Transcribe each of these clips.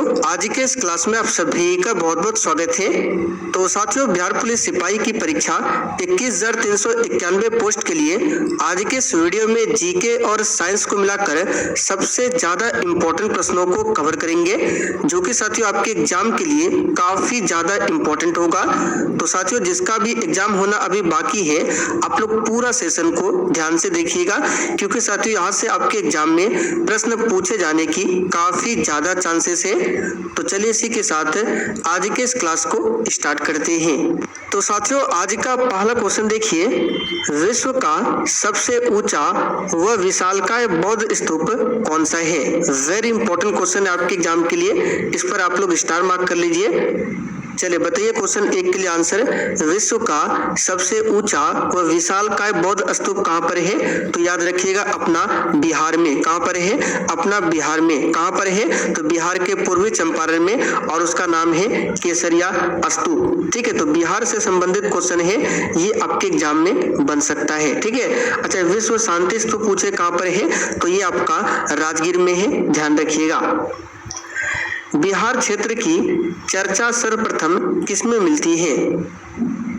आज के इस क्लास में आप सभी का बहुत बहुत स्वागत है। तो साथियों, बिहार पुलिस सिपाही की परीक्षा 21,391 पोस्ट के लिए आज के इस वीडियो में जीके और साइंस को मिलाकर सबसे ज्यादा इंपॉर्टेंट प्रश्नों को कवर करेंगे, जो कि साथियों आपके एग्जाम के लिए काफी ज्यादा इंपॉर्टेंट होगा। तो साथियों, जिसका भी एग्जाम होना अभी बाकी है, आप लोग पूरा सेशन को ध्यान से देखिएगा, क्योंकि साथियों यहाँ से आपके एग्जाम में प्रश्न पूछे जाने की काफी ज्यादा चांसेस है। तो चलिए इसी के साथ आज के इस क्लास को स्टार्ट करते हैं। तो साथियों, आज का पहला क्वेश्चन देखिए, विश्व का सबसे ऊंचा व विशालकाय बौद्ध स्तूप कौन सा है? वेरी इंपॉर्टेंट क्वेश्चन है आपके एग्जाम के लिए, इस पर आप लोग स्टार मार्क कर लीजिए। चलिए बताइए क्वेश्चन 1 के लिए आंसर, विश्व का सबसे ऊंचा व विशालकाय बौद्ध स्तूप कहां पर है? तो याद रखिएगा अपना बिहार में। कहां पर है? अपना बिहार में। कहां पर है? तो बिहार के पूर्वी चंपारण में, और उसका नाम है केसरिया स्तूप। ठीक है, तो बिहार से संबंधित क्वेश्चन है, ये आपके एग्जाम में बन सकता है। ठीक है, अच्छा, विश्व शांति स्तूप पूछे कहां पर है? तो ये आपका राजगीर में है, ध्यान रखिएगा। बिहार क्षेत्र की चर्चा सर्वप्रथम किसमें मिलती है?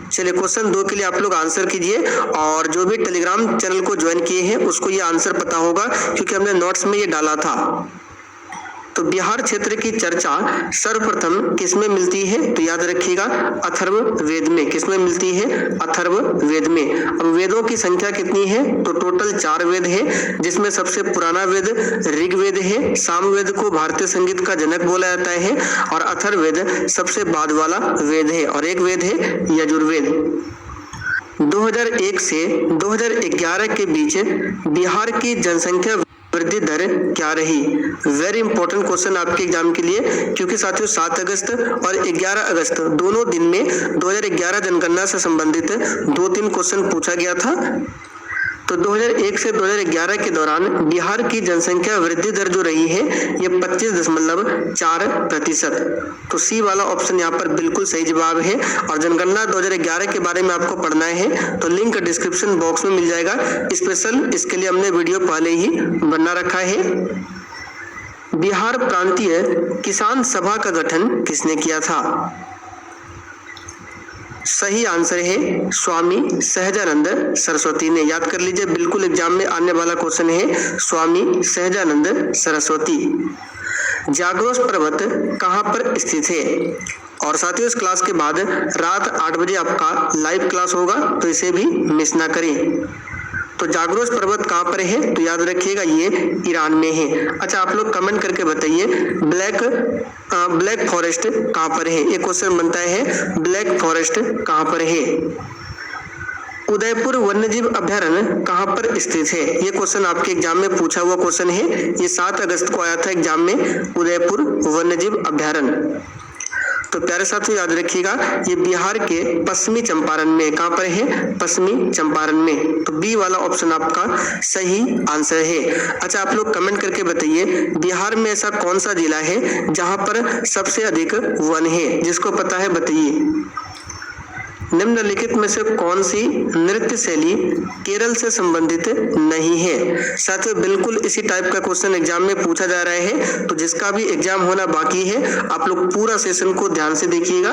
चलिए क्वेश्चन 2 के लिए आप लोग आंसर कीजिए, और जो भी टेलीग्राम चैनल को ज्वाइन किए हैं उसको ये आंसर पता होगा, क्योंकि हमने नोट्स में ये डाला था। तो बिहार क्षेत्र की चर्चा सर्वप्रथम किसमें मिलती है? तो याद रखिएगा अथर्ववेद में। किसमें मिलती है? अथर्ववेद में। अब वेदों की संख्या कितनी है? तो टोटल 4 वेद है, जिसमें सबसे पुराना वेद ऋग्वेद है। सामवेद को भारतीय संगीत का जनक बोला जाता है, और अथर्ववेद सबसे बाद वाला वेद है, और एक वेद है यजुर्वेद। 2001 से 2011 के बीच बिहार की जनसंख्या वृद्धि दर क्या रही? वेरी इंपॉर्टेंट क्वेश्चन आपके एग्जाम के लिए, क्योंकि साथियों 7 अगस्त और 11 अगस्त दोनों दिन में 2011 जनगणना से संबंधित 2-3 क्वेश्चन पूछा गया था। तो 2001 से 2011 के दौरान बिहार की जनसंख्या वृद्धि दर जो रही है, ये 25.4%। तो सी वाला ऑप्शन यहाँ पर बिल्कुल सही जवाब है। और जनगणना 2011 के बारे में आपको पढ़ना है तो लिंक डिस्क्रिप्शन बॉक्स में मिल जाएगा। स्पेशल इसके लिए हमने वीडियो पहले ही बना रखा है। बिहार प्रांतीय किसान सभा का गठन किसने किया था? सही आंसर है स्वामी सहजानंद सरस्वती ने। याद कर लीजिए, बिल्कुल एग्जाम में आने वाला क्वेश्चन है, स्वामी सहजानंद सरस्वती। जाग्रोस पर्वत कहां पर स्थित है? और साथियों, इस क्लास के बाद रात 8 बजे आपका लाइव क्लास होगा, तो इसे भी मिस ना करें। तो जाग्रोस पर्वत कहां पर है? तो याद रखिएगा ये ईरान में है। अच्छा, आप लोग कमेंट करके बताइए ब्लैक फॉरेस्ट कहां पर है? ये क्वेश्चन बनता है, ब्लैक फॉरेस्ट कहां पर है? उदयपुर वन्यजीव अभयारण्य कहां पर स्थित है? ये क्वेश्चन आपके एग्जाम में पूछा हुआ क्वेश्चन है, ये 7 अगस्त को आया था एग्जाम में, उदयपुर वन्यजीव अभयारण्य। तो प्यारे साथियों याद रखिएगा, ये बिहार के पश्चिमी चंपारण में। कहां पर है? पश्चिमी चंपारण में। तो बी वाला ऑप्शन आपका सही आंसर है। अच्छा, आप लोग कमेंट करके बताइए, बिहार में ऐसा कौन सा जिला है जहां पर सबसे अधिक वन है? जिसको पता है बताइए। निम्नलिखित में से कौन सी नृत्य शैली केरल से संबंधित नहीं है? साथियों, बिल्कुल इसी टाइप का क्वेश्चन एग्जाम में पूछा जा रहा है, तो जिसका भी एग्जाम होना बाकी है, आप लोग पूरा सेशन को ध्यान से देखिएगा।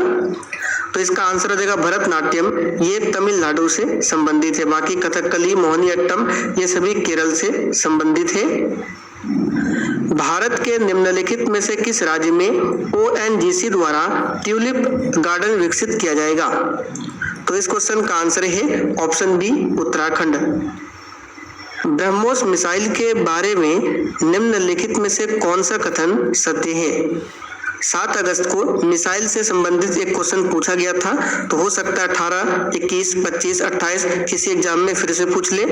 तो इसका आंसर हो जाएगा भरतनाट्यम, ये तमिलनाडु से संबंधित है। बाकी कथकली, मोहिनीअट्टम ये सभी केरल से संबंधित है। भारत के निम्नलिखित में से किस राज्य में ONGC द्वारा ट्यूलिप गार्डन विकसित किया जाएगा? तो इस क्वेश्चन का आंसर है option B, Uttarakhand. BrahMos missile के बारे में निम्नलिखित में से कौन सा कथन सत्य है? 7 अगस्त को मिसाइल से संबंधित एक क्वेश्चन पूछा गया था, तो हो सकता है 18, 21, 25, 28 किसी एग्जाम में फिर से पूछ ले।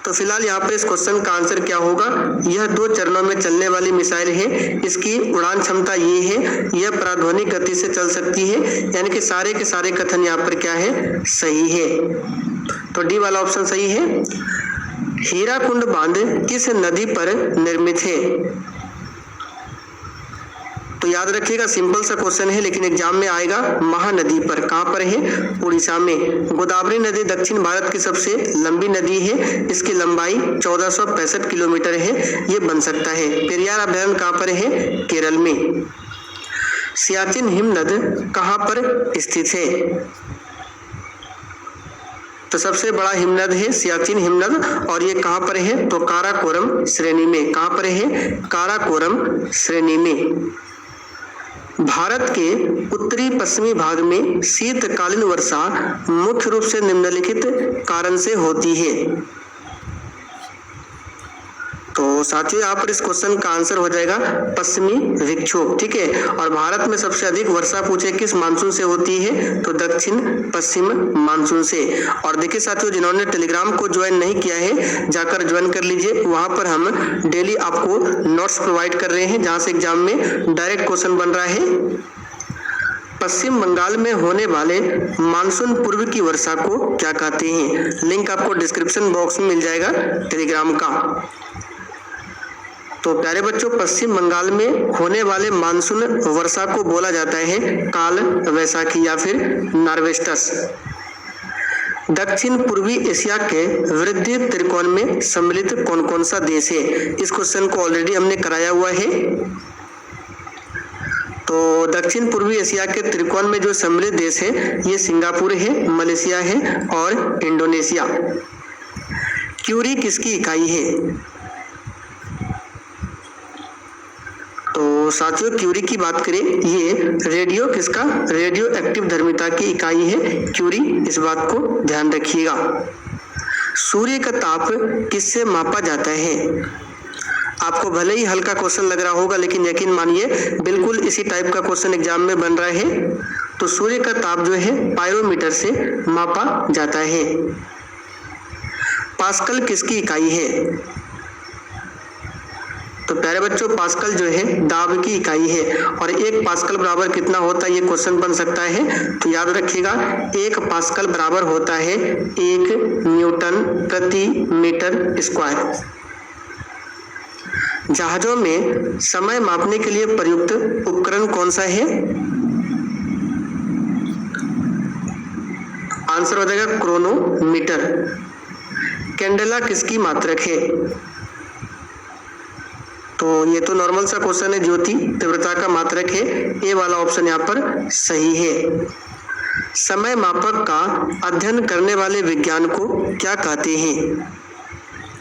तो फिलहाल यहाँ पे इस क्वेश्चन का आंसर क्या होगा? यह 2 चरणों में चलने वाली मिसाइल है। इसकी उड़ान क्षमता ये है, यह पराध्वनिक गति से चल सकती है। यानी कि सारे के सारे कथन यहाँ पर क्या है? सही है। तो डी वाला ऑप्शन सही है। हीराकुंड बांध किस नदी पर निर्मित है? तो याद रखिएगा, सिंपल सा क्वेश्चन है लेकिन एग्जाम में आएगा। महानदी पर, कहाँ पर है? उड़ीसा में। गोदावरी नदी दक्षिण भारत की सबसे लंबी नदी है, इसकी लंबाई 1465 किलोमीटर है, ये बन सकता है। पेरियार अभयारण्य कहाँ पर है? केरल में। सियाचिन हिमनद कहाँ पर स्थित है? तो सबसे बड़ा हिमनद है सियाचिन हिमनद, और ये कहाँ पर है? तो काराकोरम श्रेणी में। कहाँ पर है? काराकोरम श्रेणी में। भारत के उत्तरी पश्चिमी भाग में शीतकालीन वर्षा मुख्य रूप से निम्नलिखित कारण से होती है। तो साथियों यहाँ पर इस क्वेश्चन का आंसर हो जाएगा पश्चिमी विक्षोभ, ठीक है। और भारत में सबसे अधिक वर्षा पूछे किस मानसून से होती है? तो दक्षिण पश्चिम मानसून से। और देखिए साथियों, जिन्होंने टेलीग्राम को ज्वाइन नहीं किया है जाकर ज्वाइन कर लीजिए, वहां पर हम डेली आपको नोट्स प्रोवाइड कर रहे हैं जहां से एग्जाम में डायरेक्ट क्वेश्चन बन रहा है। पश्चिम बंगाल में होने वाले मानसून पूर्व की वर्षा को क्या कहते हैं? लिंक आपको डिस्क्रिप्शन बॉक्स में मिल जाएगा टेलीग्राम का। तो प्यारे बच्चों, पश्चिम बंगाल में होने वाले मानसून वर्षा को बोला जाता है काल वैशाखी या फिर नॉर्वेस्टर्स। दक्षिण पूर्वी एशिया के वृद्धि त्रिकोण में सम्मिलित कौन कौन सा देश है? इस क्वेश्चन को ऑलरेडी हमने कराया हुआ है। तो दक्षिण पूर्वी एशिया के त्रिकोण में जो सम्मिलित देश है ये सिंगापुर है, मलेशिया है और इंडोनेशिया। क्यूरी किसकी इकाई है? तो साथियों, क्यूरी की बात करें, ये रेडियो किसका? रेडियो एक्टिव धर्मिता की इकाई है क्यूरी, इस बात को ध्यान रखिएगा। सूर्य का ताप किससे मापा जाता है? आपको भले ही हल्का क्वेश्चन लग रहा होगा लेकिन यकीन मानिए बिल्कुल इसी टाइप का क्वेश्चन एग्जाम में बन रहा है। तो सूर्य का ताप जो है पायरोमीटर से मापा जाता है। पास्कल किसकी इकाई है? तो प्यारे बच्चों, पास्कल जो है दाब की इकाई है। और एक पास्कल बराबर कितना होता है ये क्वेश्चन बन सकता है। तो याद रखिएगा, एक पास्कल बराबर होता है 1 न्यूटन प्रति मीटर स्क्वायर। जहाजों में समय मापने के लिए प्रयुक्त उपकरण कौन सा है? आंसर हो जाएगा क्रोनोमीटर। कैंडेला किसकी मात्रक है? तो ये तो नॉर्मल सा क्वेश्चन है, ज्योति तीव्रता का मात्रक है। ए वाला ऑप्शन यहाँ पर सही है। समय मापक का अध्ययन करने वाले विज्ञान को क्या कहते हैं?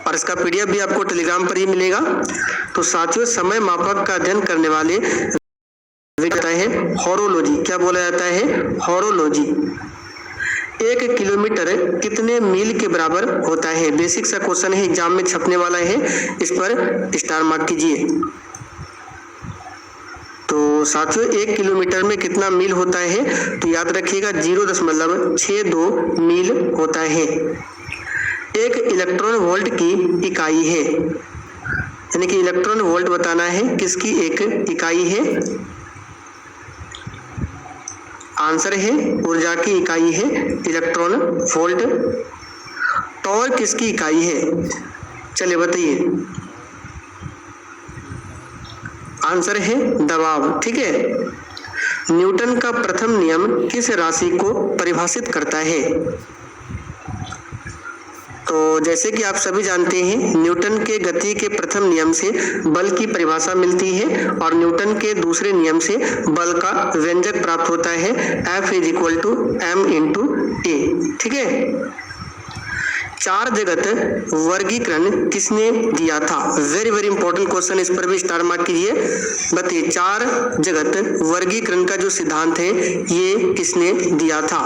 और इसका पीडीएफ भी आपको टेलीग्राम पर ही मिलेगा। तो साथियों, समय मापक का अध्ययन करने वाले कहता है हॉरोलॉजी। क्या बोला जाता है? हॉरोलॉजी। 1 किलोमीटर कितने मील के बराबर होता है? बेसिक सा क्वेश्चन है, एग्जाम में छपने वाला है, इस पर स्टार मार्क कीजिए। तो साथियों, 1 किलोमीटर में कितना मील होता है? तो याद रखिएगा 0.62 मील होता है। एक इलेक्ट्रॉन वोल्ट की इकाई है, यानी कि इलेक्ट्रॉन वोल्ट बताना है किसकी एक इकाई है? आंसर है ऊर्जा की इकाई है इलेक्ट्रॉन वोल्ट। टॉर किसकी इकाई है? चलिए बताइए। आंसर है दबाव, ठीक है। न्यूटन का प्रथम नियम किस राशि को परिभाषित करता है? तो जैसे कि आप सभी जानते हैं, न्यूटन के गति के प्रथम नियम से बल की परिभाषा मिलती है और न्यूटन के दूसरे नियम से बल का व्यंजक प्राप्त होता है F = m/a, ठीक है। चार जगत वर्गीकरण किसने दिया था? वेरी वेरी इंपॉर्टेंट क्वेश्चन, इस पर भी स्टार मार्क कीजिए। बताइए, चार जगत वर्गीकरण का जो सिद्धांत है ये किसने दिया था?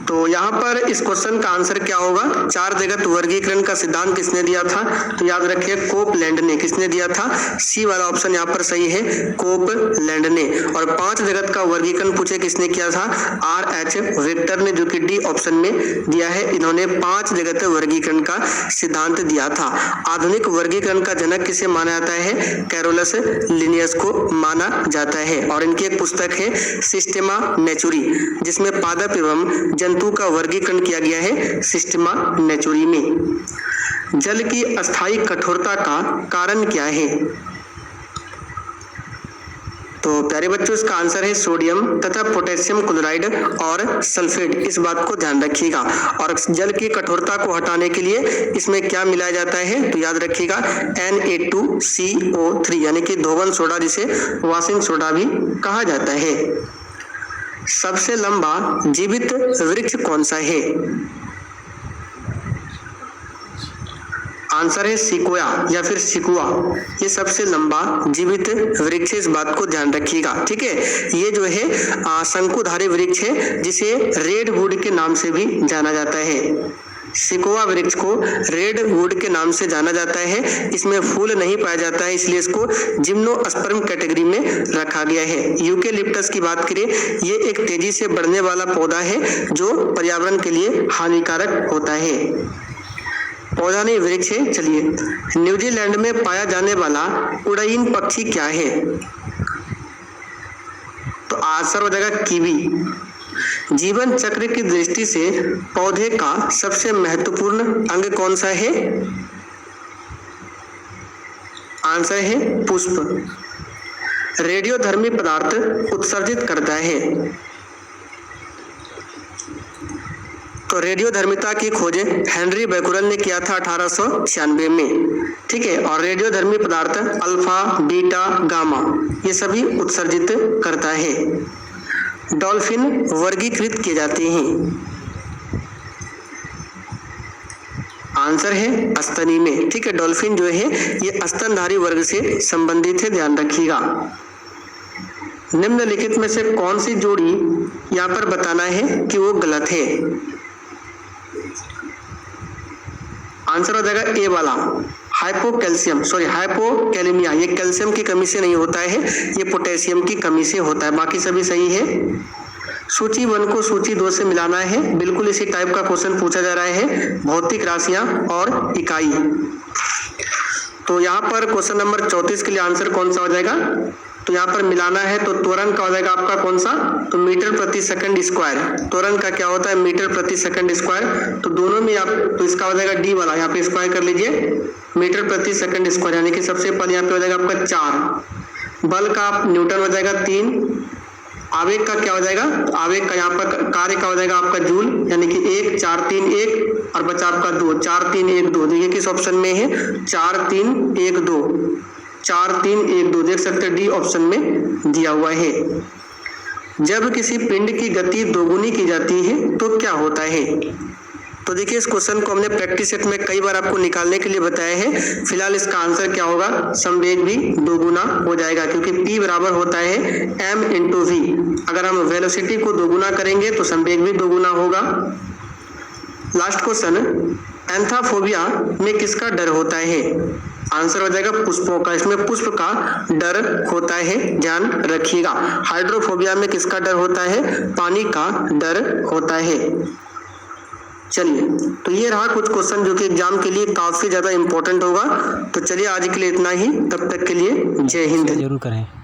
तो यहाँ पर इस क्वेश्चन का आंसर क्या होगा? चार जगत वर्गीकरण का सिद्धांत किसने दिया था? तो याद रखिए कोपलैंड ने। किसने दिया था? सी वाला ऑप्शन यहाँ पर सही है, कोपलैंड ने। और पांच जगत का वर्गीकरण पूछे किसने किया था? R.H. विक्टर ने, जो कि डी ऑप्शन में दिया है। इन्होंने पांच जगत वर्गीकरण का सिद्धांत दिया था। आधुनिक वर्गीकरण का जनक किसे माना जाता है? कैरोलस लिनियस को माना जाता है। और इनकी एक पुस्तक है सिस्टेमा नेचुरी, जिसमें पादप एवं जंतु का वर्गीकरण किया गया है सिस्टेमा नेचुरी में। जल की अस्थायी कठोरता का कारण क्या है? तो प्यारे बच्चों इसका आंसर है सोडियम तथा पोटेशियम क्लोराइड और सल्फेट। इस बात को ध्यान रखिएगा। और जल की कठोरता को हटाने के लिए इसमें क्या मिलाया जाता है, तो याद रखिएगा Na2CO3 यानी कि धोवन सोडा, जिसे वॉशिंग सोडा भी कहा जाता है। सबसे लंबा जीवित वृक्ष कौन सा है? आंसर है सिकोया या फिर सिकुआ। ये सबसे लंबा जीवित वृक्ष है, इस बात को ध्यान रखिएगा। ठीक है, ये जो है शंकुधारी वृक्ष है, जिसे रेड वुड के नाम से भी जाना जाता है। सिकोआ वृक्ष को रेड वुड के नाम से जाना जाता है। इसमें फूल नहीं पाया जाता है, इसलिए इसको जिम्नोस्पर्म कैटेगरी में रखा गया है। यूकेलिप्टस की बात करें, ये एक तेजी से बढ़ने वाला पौधा है जो पर्यावरण के लिए हानिकारक होता है। पौधा नहीं, वृक्ष है। चलिए, न्यूजीलैंड में पाया जाने वाला उड़ाइन पक्षी क्या है? तो आंसर हो जाएगा कीवी। जीवन चक्र की दृष्टि से पौधे का सबसे महत्वपूर्ण अंग कौन सा है? आंसर है पुष्प। रेडियोधर्मी पदार्थ उत्सर्जित करता है। तो रेडियोधर्मिता की खोज हेनरी बैकुरल ने किया था 1896 में। ठीक है, और रेडियोधर्मी पदार्थ अल्फा, बीटा, गामा ये सभी उत्सर्जित करता है। डॉल्फिन वर्गीकृत किए जाते हैं। आंसर है स्तनी में। ठीक है, डॉल्फिन जो है ये स्तनधारी वर्ग से संबंधित है, ध्यान रखिएगा। निम्नलिखित में से कौन सी जोड़ी यहाँ पर बताना है कि वो गलत है? आंसर हो जाएगा ए वाला, हाइपोकैलेमिया। ये कैल्शियम की कमी से नहीं होता है, ये पोटेशियम की कमी से होता है। बाकी सभी सही है। सूची 1 को सूची 2 से मिलाना है। बिल्कुल इसी टाइप का क्वेश्चन पूछा जा रहा है, भौतिक राशियां और इकाई। तो यहाँ पर क्वेश्चन नंबर 34 के लिए आंसर कौन सा हो जाएगा? तो यहाँ पर मिलाना है तो त्वरण का हो जाएगा आपका कौन सा? तो मीटर प्रति सेकंड स्क्वायर। त्वरण का क्या होता है? मीटर प्रति सेकंड स्क्वायर। तो दोनों में आप, तो इसका हो जाएगा डी वाला, यहाँ पे स्क्वायर कर लीजिए, मीटर प्रति सेकंड स्क्वायर, यानी कि सबसे पहले यहाँ पे हो जाएगा आपका 4। बल का न्यूटन हो जाएगा 3। आवेग का क्या हो जाएगा? तो आवेग का यहाँ पर कार्य का हो जाएगा आपका जूल, यानी कि 1, 4, 3, 1 और बचा आपका 2, 4, 3, 1, 2। देखिए किस ऑप्शन में है? 4, 3, 1, 2, 4, 3, 1, 2 देख सकते हैं, डी ऑप्शन में दिया हुआ है। जब किसी पिंड की गति दोगुनी की जाती है तो क्या होता है? तो देखिए इस क्वेश्चन को हमने प्रैक्टिस सेट में कई बार आपको निकालने के लिए बताया है। फिलहाल इसका आंसर क्या होगा? संवेग भी दोगुना हो जाएगा, क्योंकि P बराबर होता है m × v। अगर हम वेलोसिटी को दोगुना करेंगे तो संवेग भी दोगुना होगा। लास्ट क्वेश्चन, एंथाफोबिया में किसका डर होता है? आंसर हो जाएगा पुष्पों का। इसमें पुष्प का डर होता है, ध्यान रखिएगा। हाइड्रोफोबिया में किसका डर होता है? पानी का डर होता है। चलिए, तो ये रहा कुछ क्वेश्चन जो कि एग्जाम के लिए काफी ज्यादा इंपॉर्टेंट होगा। तो चलिए आज के लिए इतना ही, तब तक के लिए जय हिंद। जरूर करें।